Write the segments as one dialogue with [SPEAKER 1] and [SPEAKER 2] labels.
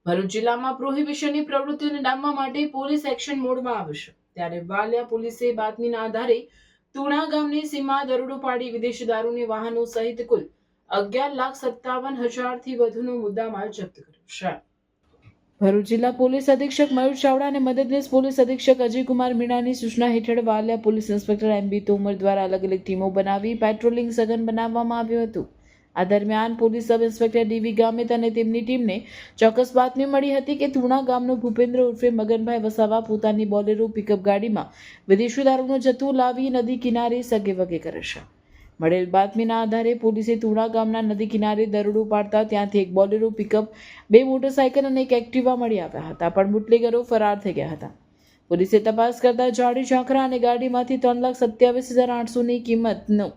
[SPEAKER 1] ભરૂચ જિલ્લામાં પ્રોહિબિશનની પ્રવૃત્તિઓને ડામવા માટે પોલીસ એક્શન મોડમાં આવશે. ત્યારે વાલિયા પોલીસે બાતમીના આધારે તુણા ગામની સીમા દરોડો પાડી વિદેશી દારૂની વાહનો સહિત કુલ 11,57,000થી વધુનો મુદ્દામાલ જપ્ત કર્યો છે. ભરૂચ જિલ્લા પોલીસ અધિક્ષક મયુર ચાવડા અને મદદનીશ પોલીસ અધિક્ષક અજયકુમાર મીણાની સૂચના હેઠળ Valia police inspector MB Tomar દ્વારા અલગ અલગ ટીમો બનાવી પેટ્રોલિંગ સઘન બનાવવામાં આવ્યું હતું. આ દરમિયાન police sub inspector DV Gamit અને તેમની ટીમને ચોક્કસ બાતમી મળી હતી કે તુણા ગામનો ભૂપેન્દ્ર ઉર્ફે મગનભાઈ વસાવા પોતાની બોલેરો પિકઅપ ગાડીમાં વિદેશી દારૂનો જથ્થો લાવી નદી કિનારે સગેવગે કરે છે. મળેલ બાતમીના આધારે પોલીસે તુણા ગામના નદી કિનારે દરોડો પાડતા ત્યાંથી એક બોલેરો પિકઅપ, 2 મોટરસાયકલ અને એક એક્ટિવા મળી આવ્યા હતા, પણ બુટલેગરો ફરાર થઈ ગયા હતા. પોલીસે તપાસ કરતા જાડી ઝાંખરા અને ગાડીમાંથી 3,27,800ની કિંમતનો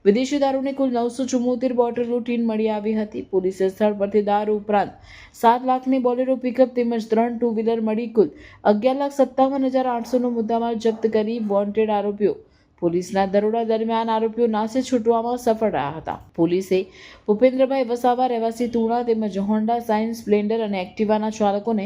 [SPEAKER 1] વિદેશી દારૂની કુલ 974 બોટલો ટીન મળી આવી હતી. પોલીસે સ્થળ પરથી દારૂ ઉપરાંત 7 લાખની બોલેરો પિકઅપ તેમજ 3 ટુ વ્હીલર મળી કુલ 11,57,800નો મુદ્દામાલ જપ્ત કરી વોન્ટેડ આરોપીઓ પોલીસના દરોડા દરમિયાન આરોપીઓ નાસે છૂટવામાં સફળ રહ્યા હતા. પોલીસે ભૂપેન્દ્રભાઈ વસાવા રહેવાસી તુણા તેમજ હોન્ડા સાઇન, સ્પ્લેન્ડર અને એક્ટિવાના ચાલકોને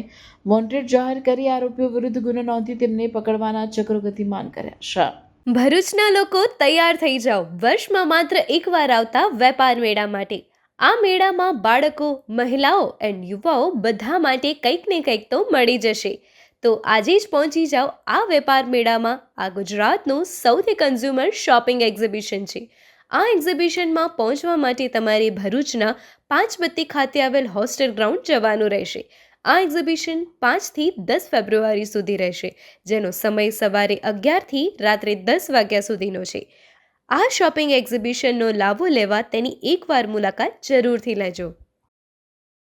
[SPEAKER 1] વોન્ટેડ જાહેર કરી આરોપીઓ વિરુદ્ધ ગુનો નોંધી તેમને પકડવાના ચક્રો ગતિમાન કર્યા છે.
[SPEAKER 2] ભરૂચના લોકો તૈયાર થઈ જાઓ વર્ષમાં માત્ર એકવાર આવતા વેપાર મેળા માટે. આ મેળામાં બાળકો, મહિલાઓ એન્ડ યુવાઓ બધા માટે કંઈક ને કંઈક તો મળી જશે. તો આજે જ પહોંચી જાઓ આ વેપાર મેળામાં. આ ગુજરાતનું સૌથી કન્ઝ્યુમર શોપિંગ એક્ઝિબિશન છે. આ એક્ઝિબિશનમાં પહોંચવા માટે તમારે ભરૂચના 5 બત્તી ખાતે આવેલ હોસ્ટેલ ગ્રાઉન્ડ જવાનું રહેશે. આ એક્ઝિબિશન 5 થી 10 ફેબ્રુઆરી સુધી રહેશે, જેનો સમય સવારે 11 થી રાત્રે 10 વાગ્યા સુધીનો છે. આ શોપિંગ એક્ઝિબિશનનો લાભો લેવા તેની એકવાર મુલાકાત જરૂરથી લેજો.